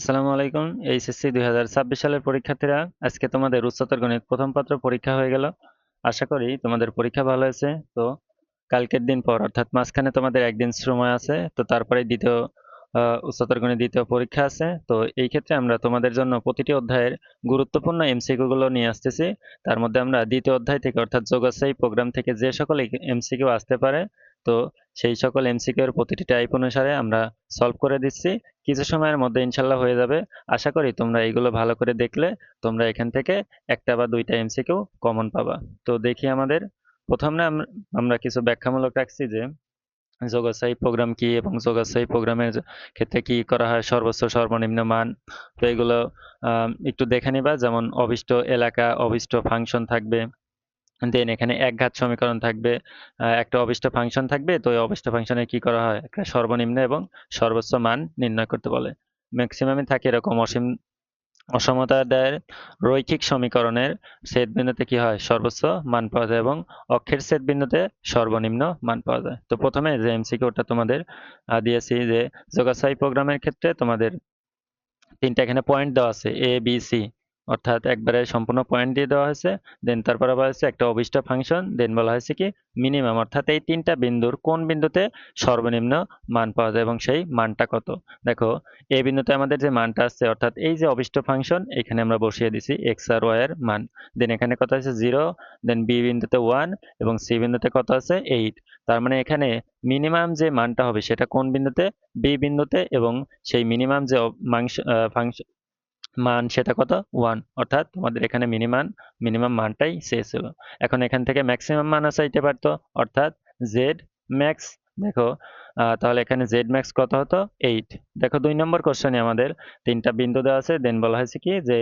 আসসালামু আলাইকুম। এইচএসসি 2026 সালের পরীক্ষার্থীরা, আজকে তোমাদের উচ্চতর গণিত প্রথম পত্র পরীক্ষা হয়ে গেল। আশা করি তোমাদের পরীক্ষা ভালো হয়েছে। তো কালকের দিন পর অর্থাৎ মাঝখানে তোমাদের একদিন সময় আছে, তো তারপরে দ্বিতীয় উচ্চতর গণিত দ্বিতীয় পরীক্ষা আছে। তো এই ক্ষেত্রে আমরা তোমাদের জন্য প্রতিটি অধ্যায়ের গুরুত্বপূর্ণ এমসিকিউ গুলো নিয়ে আসতেছি। তার মধ্যে আমরা দ্বিতীয় অধ্যায় থেকে অর্থাৎ যোগাশ্রয়ী প্রোগ্রাম থেকে যে সকল এমসিকিউ আসতে পারে, তো সেই সকল এমসিকিউ এর প্রতিটি টাইপ অনুসারে আমরা সলভ করে দিচ্ছি। কিছু সময়ের মধ্যে ইনশাল্লাহ হয়ে যাবে। আশা করি তোমরা এইগুলো ভালো করে দেখলে তোমরা এখান থেকে একটা বা দুইটা এমসিকিউ কমন পাবা। তো দেখি আমাদের প্রথমে আমরা কিছু ব্যাখ্যামূলক রাখছি যে যোগাশ্রয়ী প্রোগ্রাম কি এবং যোগাশ্রয়ী প্রোগ্রামের ক্ষেত্রে কি করা হয়, সর্বোচ্চ সর্বনিম্ন মান। তো এগুলো একটু দেখে নিবা। যেমন অভিষ্ট এলাকা, অভিষ্ট ফাংশন থাকবে, দেন এখানে একঘাত সমীকরণ থাকবে, একটা অভিষ্ট ফাংশন থাকবে। তো এই অভিষ্ট ফাংশনে কি করা হয়, একটা সর্বনিম্ন এবং সর্বোচ্চ মান নির্ণয় করতে বলে। ম্যাক্সিমামে থাকে এরকম অসীম অসমতাদের রৈখিক সমীকরণের ছেদ বিন্দুতে কি হয়, সর্বোচ্চ মান পাওয়া যায় এবং অক্ষের ছেদ বিন্দুতে সর্বনিম্ন মান পাওয়া যায়। তো প্রথমে যে এমসিকিউটা তোমাদের দিয়েছি যে যোগাশ্রয়ী প্রোগ্রামের ক্ষেত্রে তোমাদের তিনটা এখানে পয়েন্ট দেওয়া আছে, এ বি সি, অর্থাৎ একবারে সম্পূর্ণ পয়েন্ট দিয়ে দেওয়া হয়েছে। দেন তারপরে বলা হয়েছে একটা অভিষ্ট ফাংশন, দেন বলা হয়েছে কি মিনিমাম, অর্থাৎ এই তিনটা বিন্দুর কোন বিন্দুতে সর্বনিম্ন মান পাওয়া যায় এবং সেই মানটা কত। দেখো, এ বিন্দুতে আমাদের যে মানটা আসছে, অর্থাৎ এই যে অভিষ্ট ফাংশন, এখানে আমরা বসিয়ে দিছি এক্স আর ওয়াই এর মান। দেন এখানে কত আছে, 0। দেন বি বিন্দুতে 1 এবং সি বিন্দুতে কত আছে, 8। তার মানে এখানে মিনিমাম যে মানটা হবে সেটা কোন বিন্দুতে, বি বিন্দুতে, এবং সেই মিনিমাম যে ফাংশন মান সেটা কত, 1। অর্থাৎ তোমাদের এখানে মিনিমাম মানটাই চেয়েছিল। এখন এখান থেকে ম্যাক্সিমাম মানও চাইতে পারতো, অর্থাৎ জেড ম্যাক্স। দেখো, তাহলে এখানে জেড ম্যাক্স কত হতো, 8। দেখো 2 নম্বর কোশ্চেনে আমাদের তিনটা বিন্দু দেওয়া আছে। দেন বলা হয়েছে কি যে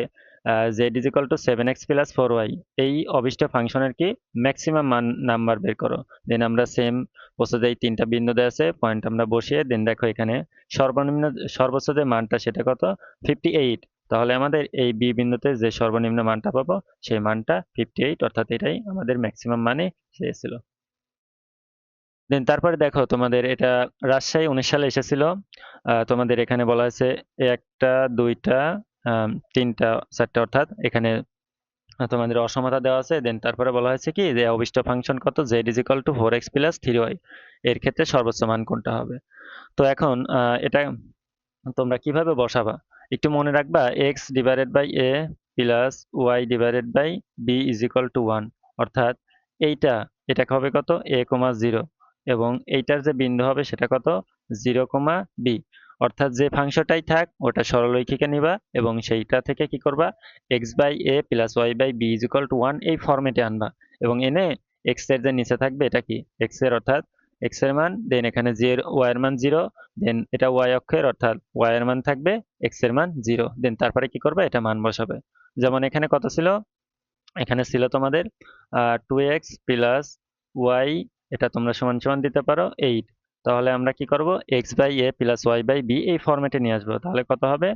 Z is equal two 7x+4y, এই অভিষ্ট ফাংশনের কি ম্যাক্সিমাম মান নাম্বার বের করো। দেন আমরা সেম প্রসেসে এই তিনটা বিন্দু দেওয়া আছে, পয়েন্ট আমরা বসিয়ে, দেন দেখো এখানে সর্বনিম্ন সর্বোচ্চ যে মানটা সেটা কত, 58। তাহলে আমাদের এই বি বিন্দুতে যে সর্বনিম্ন মানটা পাবো সেই মানটা 58, অর্থাৎ এটাই আমাদের ম্যাক্সিমাম মানে চেয়েছিল। দেন তারপরে দেখো তোমাদের এটা রাজশাহী 19 সালে এসেছিল। তোমাদের এখানে বলা হয়েছে একটা, দুইটা, তিনটা, চারটা, অর্থাৎ এখানে তোমাদের অসমতা দেওয়া আছে। দেন তারপরে বলা হয়েছে কি যে অভিষ্ট ফাংশন কত, Z is equal two 4x+3y, এর ক্ষেত্রে সর্বোচ্চ মান কোনটা হবে। তো এখন এটা তোমরা কিভাবে বসাবা একটু মনে রাখবা, x divided by a plus y divided by b is equal to 1। অর্থাৎ এইটা এটা হবে কত, a, 0, এবং এইটার যে বিন্দু হবে সেটা কত, 0, বি। অর্থাৎ যে ফাংশনটাই থাক ওটা সরলরৈখিকে নিবা এবং সেইটা থেকে কি করবা, x by a plus y by b is equal to 1 এই ফর্মেটে আনবা। এবং এনে এক্স এর যে নিচে থাকবে এটা কি এক্স এর, অর্থাৎ এক্স এর মান, দেন এখানে ওয়াই এর মান 0, দেন এটা ওয়াই অক্ষের, অর্থাৎ ওয়াই এর মান থাকবে, এক্স এর মান 0। দেন তারপরে কি করবে, এটা মান বসাবে। যেমন এখানে কত ছিল, এখানে ছিল তোমাদের 2x প্লাস ওয়াই, এটা তোমরা সমান সমান দিতে পারো 8। তাহলে আমরা কি করব, x by a plus y by b এই ফরম্যাটে নিয়ে আসবো। তাহলে কত হবে,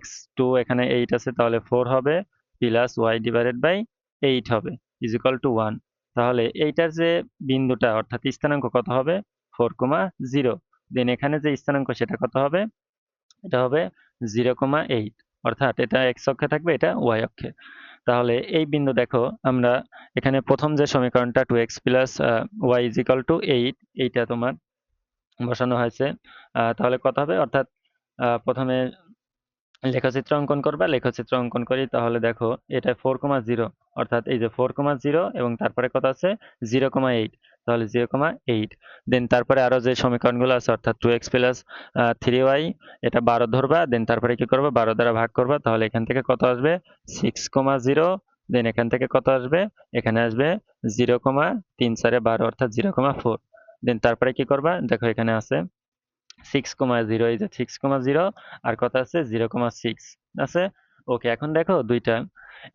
x2 এখানে 8 আছে তাহলে 4 হবে, প্লাস ওয়াই ডিভাইডেড বাই 8 হবে, ইজ ইকাল টু 1। তাহলে এইটার যে বিন্দুটা অর্থাৎ স্থানাঙ্ক কত হবে, 4,0। দেন এখানে যে স্থানাঙ্ক সেটা কত হবে, এটা হবে 0,8। অর্থাৎ এটা এক্স অক্ষে থাকবে, এটা ওয়াই অক্ষে। তাহলে এই বিন্দু দেখো, আমরা এখানে প্রথম যে সমীকরণটা 2x plus y is equal to 8, এইটা তোমার বসানো হয়েছে। তাহলে কত হবে, অর্থাৎ প্রথমে লেখচিত্র অঙ্কন করবা, লেখচিত্র অঙ্কন করি তাহলে দেখো এটা 4,0, অর্থাৎ এই যে 4,0 এবং তারপরে কত আছে 0,8, তাহলে 0,8। দেন তারপরে আরো যে সমীকরণগুলো আছে অর্থাৎ 2x প্লাস 3y, এটা 12 ধরবা। দেন তারপরে কি করবা, 12 দ্বারা ভাগ করবা, তাহলে এখান থেকে কত আসবে, 6,0। দেন এখান থেকে কত আসবে, এখানে আসবে 0,3 × 4 = 12, অর্থাৎ 0,4। দেন তারপরে কি করবা, দেখো এখানে আছে 6,0, এই যে 6,0 আর কত আছে 0,6 আছে। ওকে, এখন দেখো দুইটা,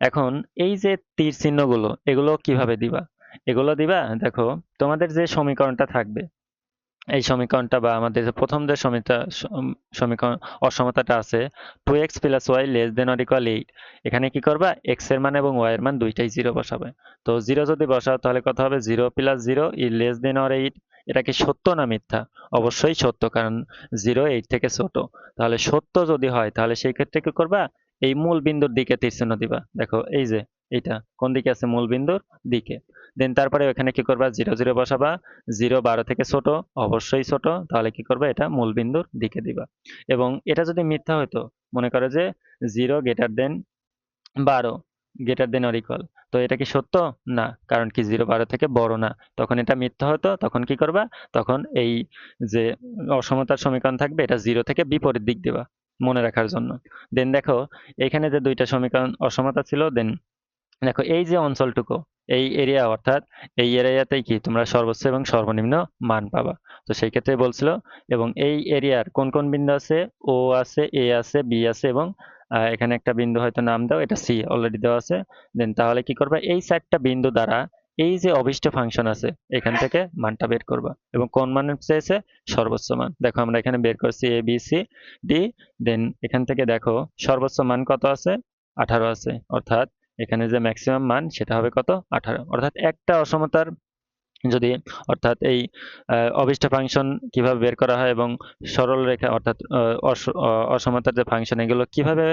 এখন এই যে তীর চিহ্নগুলো এগুলো কিভাবে দিবা, এগুলো দিবা দেখো, তোমাদের যে সমীকরণটা থাকবে এই সমীকরণটা বা আমাদের যে প্রথম যে সমীকরণ অসমতাটা আছে, 2x plus y less than or equal 8, এখানে কি করবা, এক্স এর মান এবং ওয়াই এর মান দুইটাই 0 বসাবে। তো 0 যদি বসাও তাহলে কত হবে, 0 plus 0 E less than or 8, এটা কি সত্য না মিথ্যা? অবশ্যই সত্য, কারণ 0 8 থেকে ছোট। তাহলে সত্য যদি হয় তাহলে সেই ক্ষেত্রে কি করবা, এই মূল বিন্দুর দিকে তীর চিহ্ন দিবা। দেখো এই যে এটা কোন দিকে আছে, মূল বিন্দুর দিকে। দেন তারপরে এখানে কি করবা, 0 0 বসাবা। 0 12 থেকে ছোট, অবশ্যই ছোট, তাহলে কি করবা, এটা মূল বিন্দুর দিকে দিবা। এবং এটা যদি মিথ্যা হতো, মনে করো যে 0 greater than 12 greater than or equal, তো এটা কি সত্য? না, কারণ কি 0 12 থেকে বড় না, তখন এটা মিথ্যা হতো। তখন কি করবা, তখন এই যে অসমতার সমীকরণ থাকবে এটা 0 থেকে বিপরীত দিক দিবা, মনে রাখার জন্য। দেন দেখো এখানে যে দুইটা সমীকরণ অসমতা ছিল, দেন দেখো এই যে অঞ্চলটুকু, এই এরিয়া, অর্থাৎ এই এরিয়াতেই কি তোমরা সর্বোচ্চ এবং সর্বনিম্ন মান পাবা। তো সেই ক্ষেত্রে বলছিল, এবং এই এরিয়ার কোন কোন বিন্দু আছে, ও আছে, এ আছে, বি আছে, এবং এখানে একটা বিন্দু হয়তো নাম দাও, এটা সি অলরেডি দেওয়া আছে। দেন তাহলে কি করবা, এই চারটা বিন্দু দ্বারা এই যে অভিষ্ট ফাংশন আছে এখান থেকে মানটা বের করবা, এবং কোন মান চেয়েছে, সর্বোচ্চ মান। দেখো আমরা এখানে বের করছি এ বি সি ডি। দেন এখান থেকে দেখো সর্বোচ্চ মান কত আছে, 18 আছে, অর্থাৎ এখানে যে ম্যাক্সিমাম মান সেটা হবে কত, 18। অর্থাৎ একটা অসমতার যদি, অর্থাৎ এই অভিষ্ট ফাংশন কিভাবে বের করা হয়, এবং সরল রেখা অর্থাৎ অসমতার যে ফাংশন, এগুলো কিভাবে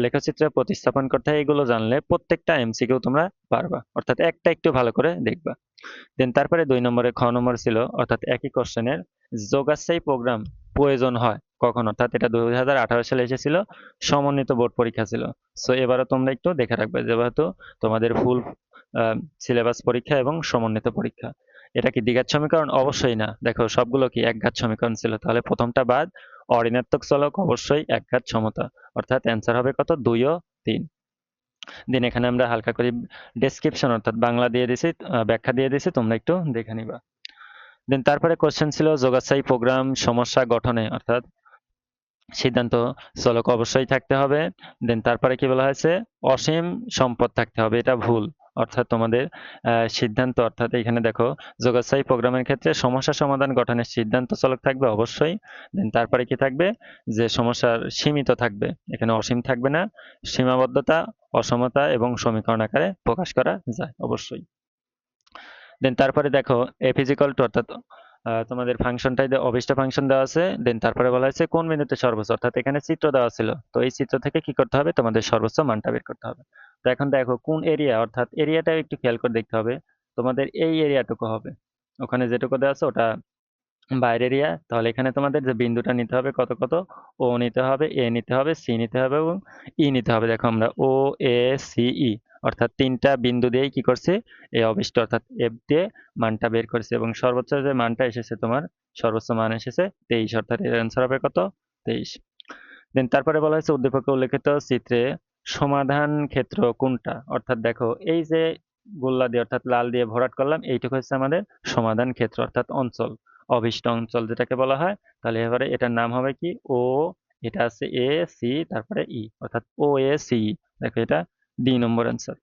লেখচিত্রে প্রতিস্থাপন করতে হয়, এগুলো জানলে প্রত্যেকটা এমসিকিউ তোমরা পারবা, অর্থাৎ একটা একটু ভালো করে দেখবা। দেন তারপরে 2 নম্বরে খ নম্বর ছিল, অর্থাৎ একই কোশ্চেনের যোগাশ্রয়ী প্রোগ্রাম প্রয়োজন হয় কখন, অর্থাৎ এটা 2018 সালে এসেছিল, সমন্বিত বোর্ড পরীক্ষা ছিল। সো এবারও তোমরা একটু দেখে রাখবে, যেহেতু তোমাদের ফুল সিলেবাস পরীক্ষা এবং সমন্বিত পরীক্ষা। এটা কি দ্বিঘাত সমীকরণ? অবশ্যই না। দেখো সবগুলো কি একঘাত সমীকরণ ছিল, তাহলে প্রথমটা বাদ। অঋণাত্মক চলক অবশ্যই একঘাত সমতা, অর্থাৎ অ্যান্সার হবে কত, 2 ও 3। দেন এখানে আমরা হালকা করে ডেসক্রিপশন অর্থাৎ বাংলা দিয়ে দিছি, ব্যাখ্যা দিয়ে দিছি, তোমরা একটু দেখে নিবা। দেন তারপরে কোশ্চেন ছিল যোগাশ্রয়ী প্রোগ্রাম সমস্যা গঠনে, অর্থাৎ সিদ্ধান্ত চলক অবশ্যই থাকতে হবে। দেন তারপরে কি বলা হয়েছে, অসীম সম্পদ থাকতে হবে, এটা ভুল। অর্থাৎ তোমাদের সিদ্ধান্ত, অর্থাৎ এখানে দেখো যোগাশ্রয়ী প্রোগ্রামের ক্ষেত্রে সমস্যা সমাধান গঠনের সিদ্ধান্ত চলক থাকবে অবশ্যই। দেন তারপরে কি থাকবে, যে সমস্যার সীমিত থাকবে, এখানে অসীম থাকবে না। সীমাবদ্ধতা, অসমতা এবং সমীকরণ আকারে প্রকাশ করা যায় অবশ্যই। দেন তারপরে দেখো এফ ইজ ইকুয়াল টু, অর্থাৎ তোমাদের ফাংশনটাই অভিষ্ট ফাংশন দেওয়া আছে। দেন তারপরে বলা হয়েছে কোন বিন্দুতে সর্বোচ্চ, অর্থাৎ এখানে চিত্র দেওয়া ছিল, তো এই চিত্র থেকে কি করতে হবে, তোমাদের সর্বোচ্চ মানটা বের করতে হবে। তো এখন দেখো কোন এরিয়া, অর্থাৎ এরিয়াটাও একটু খেয়াল করে দেখতে হবে। তোমাদের এই এরিয়াটুকু হবে, ওখানে যেটুকু দেওয়া আছে ওটা বাইরের এরিয়া। তাহলে এখানে তোমাদের যে বিন্দুটা নিতে হবে কত কত, ও নিতে হবে, এ নিতে হবে, সি নিতে হবে, এবং ই নিতে হবে। দেখো আমরা ও, এ, সি, ই, অর্থাৎ তিনটা বিন্দু দিয়েই কি করছি, এই অভিষ্ট অর্থাৎ এফ দিয়ে মানটা বের করছি, এবং সর্বোচ্চ যে মানটা এসেছে তোমার, সর্বোচ্চ মান এসেছে 23, অর্থাৎ এর অ্যান্সার হবে কত, 23। দেন তারপরে বলা হয়েছে উদ্দীপকে উল্লেখিত চিত্রে সমাধান ক্ষেত্র কোনটা, অর্থাৎ দেখো এই যে গোল্লা দিয়ে অর্থাৎ লাল দিয়ে ভরাট করলাম, এইটুকু হচ্ছে আমাদের সমাধান ক্ষেত্র, অর্থাৎ অঞ্চল, অভিষ্ট অঞ্চল যেটাকে বলা হয়। তাহলে এবারে এটার নাম হবে কি, ও, এটা আছে এ সি তারপরে ই, অর্থাৎ ও এ সি। দেখো এটা ডি নম্বর অ্যান্সার।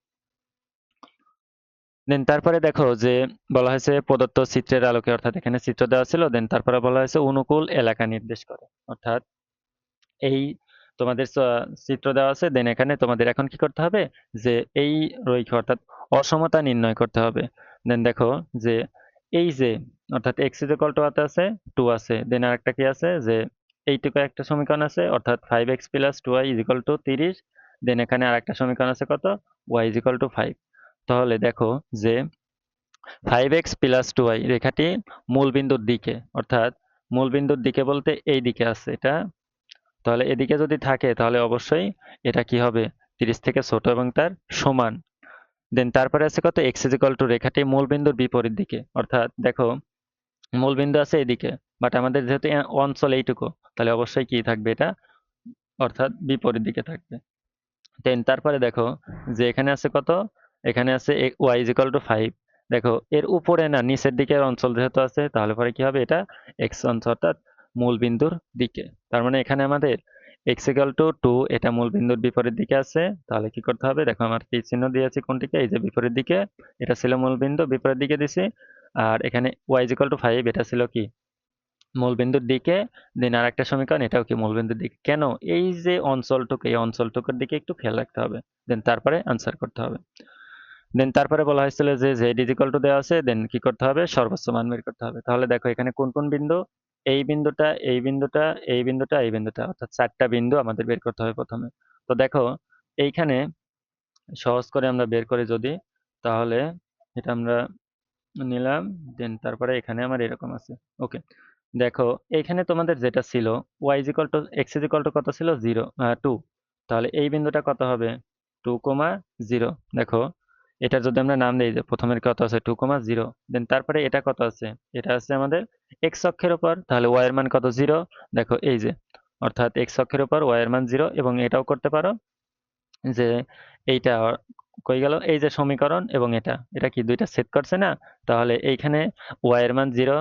দেন তারপরে দেখো যে বলা হয়েছে প্রদত্ত চিত্রের আলোকে, অর্থাৎ এখানে চিত্র দেওয়া ছিল, দেন তারপরে বলা হয়েছে অনুকূল এলাকা নির্দেশ করে, অর্থাৎ এই তোমাদের চিত্র দেওয়া আছে। দেন এখানে তোমাদের এখন কি করতে হবে, যে এই রৈখিক অর্থাৎ অসমতা নির্ণয় করতে হবে। দেন দেখো যে এই যে অর্থাৎ x ইজ ইকুয়াল টু আছে 2 আছে, দেন আরেকটা কি আছে, যে এইটুকু একটা সমীকরণ আছে, অর্থাৎ 5x plus 2y is equal two 30। দেন এখানে আরেকটা সমীকরণ আছে কত, y ইজ ইকুয়াল টু 5। তাহলে দেখো যে 5x প্লাস 2y রেখাটি মূল বিন্দুর দিকে, অর্থাৎ মূল বিন্দুর দিকে বলতে এই দিকে আছে এটা, তাহলে এদিকে যদি থাকে তাহলে অবশ্যই এটা কি হবে, 30 থেকে ছোট এবং তার সমান। দেন তারপরে আছে কত, x ইজ ইকুয়াল টু রেখাটি মূল বিন্দুর বিপরীত দিকে, অর্থাৎ দেখো মূল বিন্দু আছে এদিকে, বাট আমাদের যেহেতু অঞ্চল এইটুকু, তাহলে অবশ্যই কি থাকবে এটা, অর্থাৎ বিপরীত দিকে থাকবে। দেন তারপরে দেখো যে এখানে আছে কত, এখানে আছে y ইজ ইকুয়াল টু 5। দেখো এর উপরে না নিচের দিকের অঞ্চল যেহেতু আছে, তাহলে পরে কি হবে, এটা x অঞ্চল অর্থাৎ মূল বিন্দুর দিকে। তার মানে এখানে আমাদের x ইকুয়াল টু 2, এটা মূল বিন্দুর বিপরীত দিকে আছে। তাহলে কি করতে হবে, দেখো আমার তীর চিহ্ন দিয়েছি কোনটিকে, এই যে বিপরীত দিকে, এটা ছিল মূল বিন্দু, বিপরীত দিকে দিছি। আর এখানে y ইকুয়াল টু 5, এটা ছিল কি মূলবিন্দুর দিকে। দেন আর একটা সমীকরণ, এটাও কি মূলবিন্দুর দিকে। কেন, এই যে অঞ্চলটুকু, এই অঞ্চলটুকুর দিকে একটু খেয়াল রাখতে হবে। দেন তারপরে আনসার করতে হবে। দেন তারপরে বলা হয়েছিল যে জেড ইজ ইকুয়াল টু দেওয়া আছে, দেন কি করতে হবে, সর্বোচ্চ মান বের করতে হবে। তাহলে দেখো এখানে কোন কোন বিন্দু, এই বিন্দুটা, এই বিন্দুটা, এই বিন্দুটা, এই বিন্দুটা, অর্থাৎ 4টা বিন্দু আমাদের বের করতে হবে প্রথমে। তো দেখো এইখানে সহজ করে আমরা বের করি যদি, তাহলে এটা আমরা নিলাম, দেন তারপরে এখানে আমার এরকম আছে। ওকে, দেখো এইখানে তোমাদের যেটা ছিল y is equal two x is equal two কত ছিল, 2, তাহলে এই বিন্দুটা কত হবে, 2,0। দেখো এটা যদি আমরা নাম দিই যে প্রথমের কত আছে 2,0, দেন তারপরে এটা কত আছে, এটা আছে আমাদের x অক্ষের উপর, তাহলে y এর মান কত, 0। দেখো এই যে, অর্থাৎ x অক্ষের উপর y এর মান 0, এবং এটাও করতে পারো যে এইটা কই গেল, এই যে সমীকরণ এবং এটা এটা কি দুইটা সেট করছে না, তাহলে এইখানে y এর মান 0,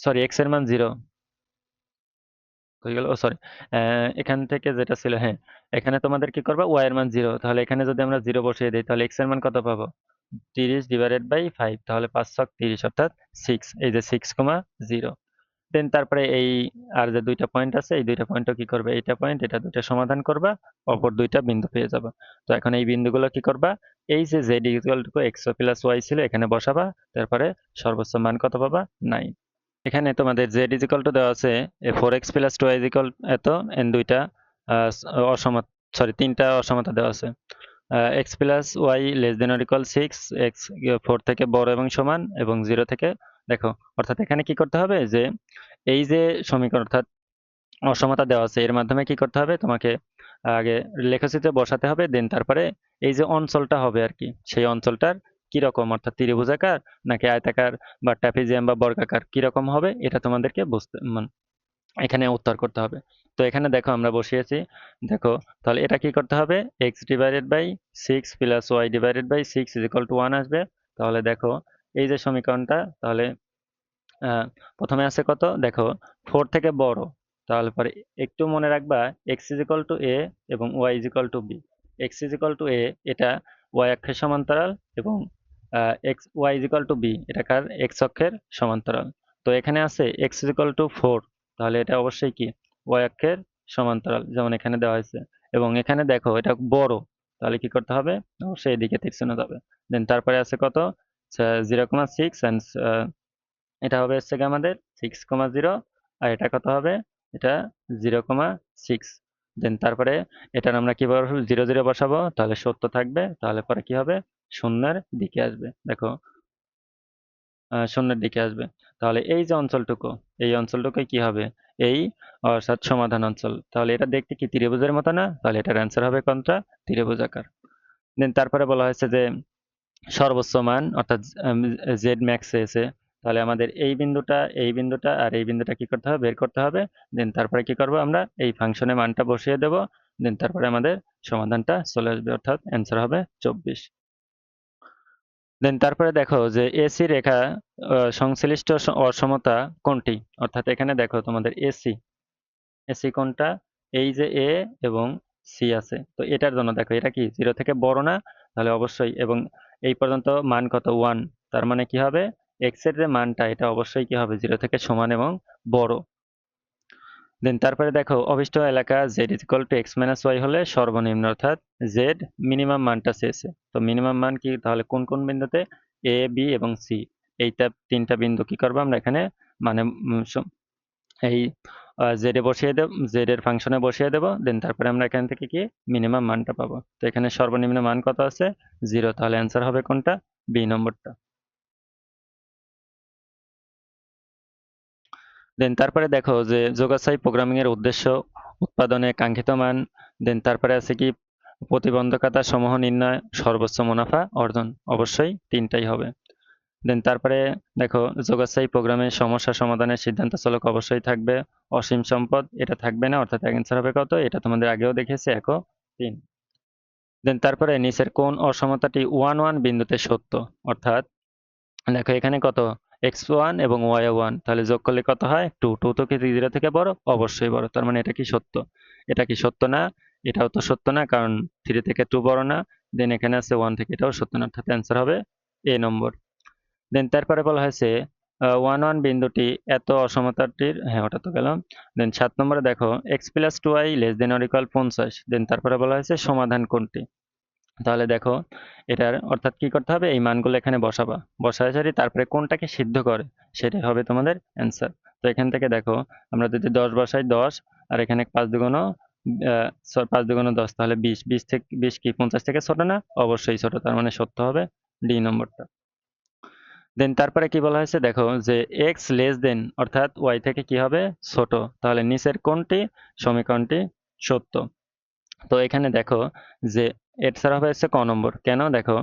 সরি x এর মান 0 হয়ে গেল, ও সরি, এখান থেকে যেটা ছিল, হ্যাঁ, এখানে তোমাদের কি করবা, y এর মান 0, তাহলে এখানে যদি আমরা 0 বসিয়ে দিই তাহলে x এর মান কত পাবো, 30/5, তাহলে 5×30 অর্থাৎ 6, এই যে 6,0। দেন তারপরে এই আর যে দুইটা পয়েন্ট আছে, এই দুইটা পয়েন্টও কি করবে, এইটা পয়েন্ট, এটা দুইটা সমাধান করবা, অপর দুইটা বিন্দু পেয়ে যাবা। তো এখন এই বিন্দুগুলো কি করবা, এই যে z equal to x plus y ছিল এখানে বসাবা, তারপরে সর্বোচ্চ মান কত পাবা, 9। এখানে তোমাদের z ইজ ইকুয়াল টু দেওয়া আছে 4x plus 2y is equal এত, এন দুইটা অসমত, সরি তিনটা অসমতা দেওয়া আছে, x plus y less than or equal 6, x 4 থেকে বড় এবং সমান, এবং 0 থেকে, দেখো অর্থাৎ এখানে কি করতে হবে যে এই যে সমীকরণ অর্থাৎ অসমতা দেওয়া আছে, এর মাধ্যমে কি করতে হবে, তোমাকে আগে লেখচিত্রে বসাতে হবে, দেন তারপরে এই যে অঞ্চলটা হবে আর কি, সেই অঞ্চলটার কিরকম, অর্থাৎ ত্রিভুজাকার নাকি আয়তাকার বা ট্রাপিজিয়াম বা বর্গাকার কিরকম হবে, এটা তোমাদেরকে বুঝতে এখানে উত্তর করতে হবে। তো এখানে দেখো আমরা বসিয়েছি, দেখো তাহলে এটা কি করতে হবে, x/6 plus y/6 is equal two 1 আসবে। তাহলে দেখো এই যে সমীকরণটা, তাহলে আহ, প্রথমে আছে কত, দেখো 4 থেকে বড়, তাহলে পরে একটু মনে রাখবা x is equal two a এবং y is equal two b। x is equal two a, এটা y অক্ষের সমান্তরাল, এবং y is equal two b, এটা কার, x অক্ষের সমান্তরাল। তো এখানে আছে x ইজ ইকুয়াল টু 4, তাহলে এটা অবশ্যই কি y অক্ষের সমান্তরাল, যেমন এখানে দেওয়া হয়েছে। এবং এখানে দেখো এটা বড়, তাহলে কি করতে হবে, অবশ্যই এদিকে তীরচিহ্ন যাবে। দেন তারপরে আছে কত, 0,6, অ্যান্ড এটা হবে হচ্ছে গিয়ে আমাদের 6,0, আর এটা কত হবে, এটা 0,6। দেন তারপরে এটার আমরা কি বসাবো, 0 বসাবো, তাহলে সত্য থাকবে, তাহলে পরে কি হবে, শূন্যের দিকে আসবে। দেখো শূন্যের দিকে আসবে, তাহলে এই যে অঞ্চলটুকু, এই অঞ্চলটুকুই কি হবে, এই অর্থাৎ সমাধান অঞ্চল। তাহলে এটা দেখতে কি ত্রিভুজের মতো না, তাহলে এটার অ্যান্সার হবে কোনটা, ত্রিভুজাকার। দেন তারপরে বলা হয়েছে যে সর্বোচ্চ মান, অর্থাৎ জেড ম্যাক্স এসে, তাহলে আমাদের এই বিন্দুটা, এই বিন্দুটা আর এই বিন্দুটা কি করতে হবে, বের করতে হবে। দেন তারপরে কি করব, আমরা এই ফাংশনে মানটা বসিয়ে দেব, দেন তারপরে আমাদের সমাধানটা চলে আসবে, অর্থাৎ অ্যান্সার হবে 24। দেন তারপরে দেখো যে এসি রেখা সংশ্লিষ্ট অসমতা কোনটি, অর্থাৎ এখানে দেখো তোমাদের এসি, এসি কোনটা, এই যে এ এবং সি আছে, তো এটার জন্য দেখো এটা কি 0 থেকে বড় না, তাহলে অবশ্যই, এবং এই পর্যন্ত মান কত, 1, তার মানে কি হবে, এক্স এর যে মানটা এটা অবশ্যই কি হবে, 0 থেকে সমান এবং বড়। দেন তারপরে দেখো অভিষ্ট এলাকা z is equal to x minus y হলে সর্বনিম্ন, অর্থাৎ জেড মিনিমাম মানটা চেয়েছে। তো মিনিমাম মান কি, তাহলে কোন কোন বিন্দুতে, এ বি এবং সি, এইটা তিনটা বিন্দু কি করবো আমরা এখানে, মানে এই জেড এ বসিয়ে দেব, জেড এর ফাংশনে বসিয়ে দেব, দেন তারপরে আমরা এখান থেকে কি মিনিমাম মানটা পাবো। তো এখানে সর্বনিম্ন মান কত আছে, 0, তাহলে অ্যান্সার হবে কোনটা, বি নম্বরটা। দেন তারপরে দেখো যে যোগাসাই প্রোগ্রামিং এর উদ্দেশ্য, উৎপাদনে কাঙ্ক্ষিত মান, দেন তারপরে আছে কি প্রতিবন্ধকতা সমূহ নির্ণয়, সর্বোচ্চ মুনাফা অর্জন, অবশ্যই তিনটাই হবে। দেন তারপরে দেখো যোগাসাই প্রোগ্রামের সমস্যা সমাধানের সিদ্ধান্ত চালক অবশ্যই থাকবে, অসীম সম্পদ এটা থাকবে না, অর্থাৎ অ্যান্সার হবে কত, এটা তোমাদের আগেও দেখেছি, 3। দেন তারপরে নিচের কোন অসমতাটি 1 1 বিন্দুতে সত্য, অর্থাৎ দেখো এখানে কত, x1 এবং y1, তাহলে যোগ করলে কত হয়, 2, 2 তো কি 0 থেকে বড়, অবশ্যই বড়, তার মানে এটা কি সত্য, এটা কি সত্য না, এটাও তো সত্য না, কারণ 3 থেকে 2 বড় না। দেন এখানে আছে 1 থেকে, এটাও সত্য না, অর্থাৎ অ্যান্সার হবে এ নম্বর। দেন তারপরে বলা হয়েছে 1 1 বিন্দুটি এত অসমতাটির, হ্যাঁ ওটা তো গেলাম। দেন 7 নম্বরে দেখো x plus 2y less than or equal 50, দেন তারপরে বলা হয়েছে সমাধান কোনটি। তাহলে দেখো এটার অর্থাৎ কি করতে হবে, এই মানগুলো এখানে বসাবা, বসায় সারি তারপরে কোনটাকে সিদ্ধ করে সেটাই হবে তোমাদের অ্যান্সার। তো এখান থেকে দেখো আমরা যদি 10 বসাই 10, আর এখানে 5 দুগুণ 5 দুগুণ 10, তাহলে 20, 20 থেকে 20 কি 50 থেকে ছোট না? অবশ্যই ছোট, তার মানে সত্য হবে ডি নম্বরটা। দেন তারপরে কি বলা হয়েছে দেখো যে এক্স লেস দেন অর্থাৎ ওয়াই থেকে কি হবে ছোট, তাহলে নিচের কোনটি সমীকরণটি সত্য। তো এখানে দেখো যে এর হবে হচ্ছে ক নম্বর। কেন দেখো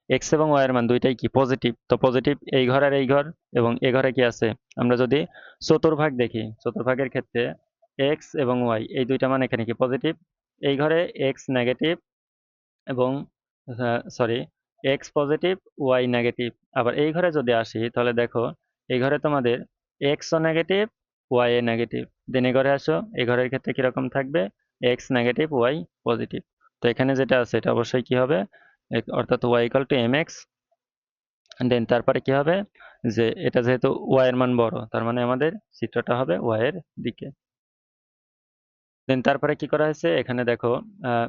এক্স এবং ওয়াই এর মান দুইটাই কি পজিটিভ, তো পজিটিভ এই ঘর আর এই ঘর, এবং এ ঘরে কি আছে, আমরা যদি চতুর্ভাগ দেখি চতুর্ভাগের ক্ষেত্রে এক্স এবং ওয়াই এই দুইটা মান এখানে কি পজিটিভ, এই ঘরে এক্স নেগেটিভ এবং sorry x positive y negative. আবার এই ঘরে যদি আসি তাহলে দেখো এই ঘরে তোমাদের এক্সও নেগেটিভ ওয়াই এ নেগেটিভ। দেন এই ঘরে আসো, এই ঘরের ক্ষেত্রে কিরকম থাকবে, এক্স নেগেটিভ ওয়াই পজিটিভ। তো এখানে যেটা আছে এটা অবশ্যই কি হবে, অর্থাৎ Y equal to M X. Then তারপরে কি হবে যে এটা যেহেতু ওয়াই এর মান বড়, তার মানে আমাদের চিত্রটা হবে ওয়াই এর দিকে। দেন তারপরে কি করা হয়েছে এখানে দেখো আহ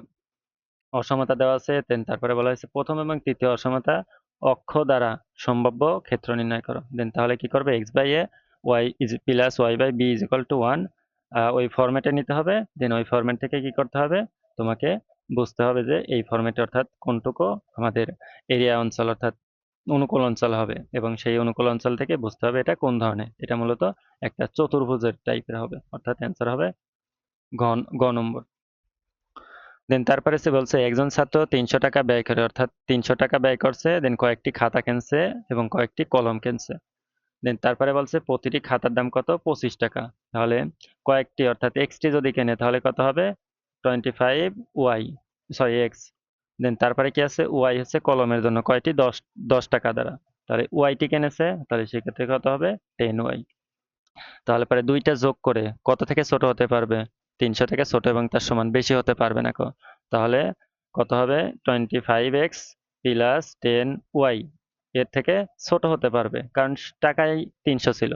অসমতা দেওয়া আছে। দেন তারপরে বলা হয়েছে প্রথম এবং তৃতীয় অসমতা অক্ষ দ্বারা সম্ভাব্য ক্ষেত্র নির্ণয় করো। দেন তাহলে কি করবে, x by a y is plus y by b is equal to one, ওই ফরম্যাটে নিতে হবে। দেন ওই ফরম্যাট থেকে কি করতে হবে, তোমাকে বুঝতে হবে যে এই ফরম্যাটে অর্থাৎ কোনটুকু আমাদের এরিয়া অঞ্চল অর্থাৎ অনুকূল অঞ্চল হবে, এবং সেই অনুকূল অঞ্চল থেকে বুঝতে হবে এটা কোন ধরনের। এটা মূলত একটা চতুর্ভুজের টাইপের হবে, অর্থাৎ অ্যান্সার হবে ঘ গ নম্বর। দেন তারপরে সে বলছে একজন ছাত্র 300 টাকা ব্যয় করে, অর্থাৎ 300 টাকা ব্যয় করছে, দেন কয়েকটি খাতা কিনছে এবং কয়েকটি কলম কিনছে। দেন তারপরে বলছে প্রতিটি খাতার দাম কত, 25 টাকা। তাহলে কয়েকটি অর্থাৎ এক্সটি যদি কেনে তাহলে কত হবে, 25 ওয়াই, সরি এক্স। দেন তারপরে কি আছে, ওয়াই হচ্ছে কলমের জন্য কয়টি, 10 টাকা দ্বারা। তাহলে ওয়াইটি কিনেছে, তাহলে সেক্ষেত্রে কত হবে, 10 ওয়াই। তাহলে পরে দুইটা যোগ করে কত থেকে ছোট হতে পারবে, 300 থেকে ছোট এবং তার সমান, বেশি হতে পারবে না। তাহলে কত হবে, 25x প্লাস 10y, এর থেকে ছোট হতে পারবে কারণ টাকায় 300 ছিল।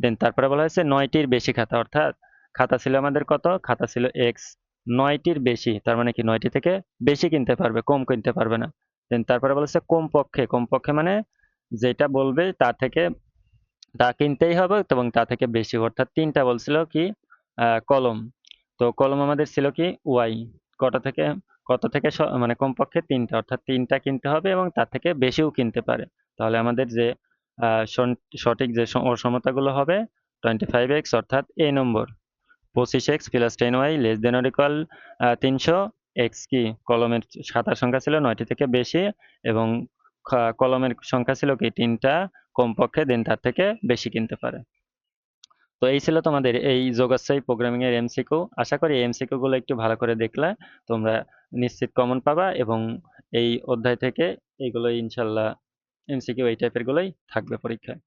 দেন তারপরে বলা হয়েছে 9টির বেশি খাতা, অর্থাৎ খাতা ছিল আমাদের কত, খাতা ছিল এক্স, 9টির বেশি তার মানে কি 9টি থেকে বেশি কিনতে পারবে, কম কিনতে পারবে না। দেন তারপরে বলেছে কমপক্ষে, কমপক্ষে মানে যেটা বলবে তার থেকে তা কিনতেই হবে এবং তা থেকে বেশি, অর্থাৎ তিনটা বলছিল কি কলম। তো কলম আমাদের ছিল কি ওয়াই, কত থেকে কত থেকে মানে কমপক্ষে তিনটা, অর্থাৎ তিনটা কিনতে হবে এবং তার থেকে বেশিও কিনতে পারে। তাহলে আমাদের যে সঠিক যে অসমতাগুলো হবে 25x অর্থাৎ এ নম্বর, 25x plus 10y less than or equal 300। X কি কলমের খাতার সংখ্যা ছিল 9টি থেকে বেশি, এবং কলমের সংখ্যা ছিল কি তিনটা কমপক্ষে, দেন তার থেকে বেশি কিনতে পারে। তো এই ছিল তোমাদের এই যোগাশ্রয়ী প্রোগ্রামিং এর এমসিকিউ। আশা করি এই এমসিকিউ গুলো একটু ভালো করে দেখলে তোমরা নিশ্চিত কমন পাবা, এবং এই অধ্যায় থেকে এইগুলো ইনশাল্লাহ এমসিকিউ এই টাইপের গুলোই থাকবে পরীক্ষায়।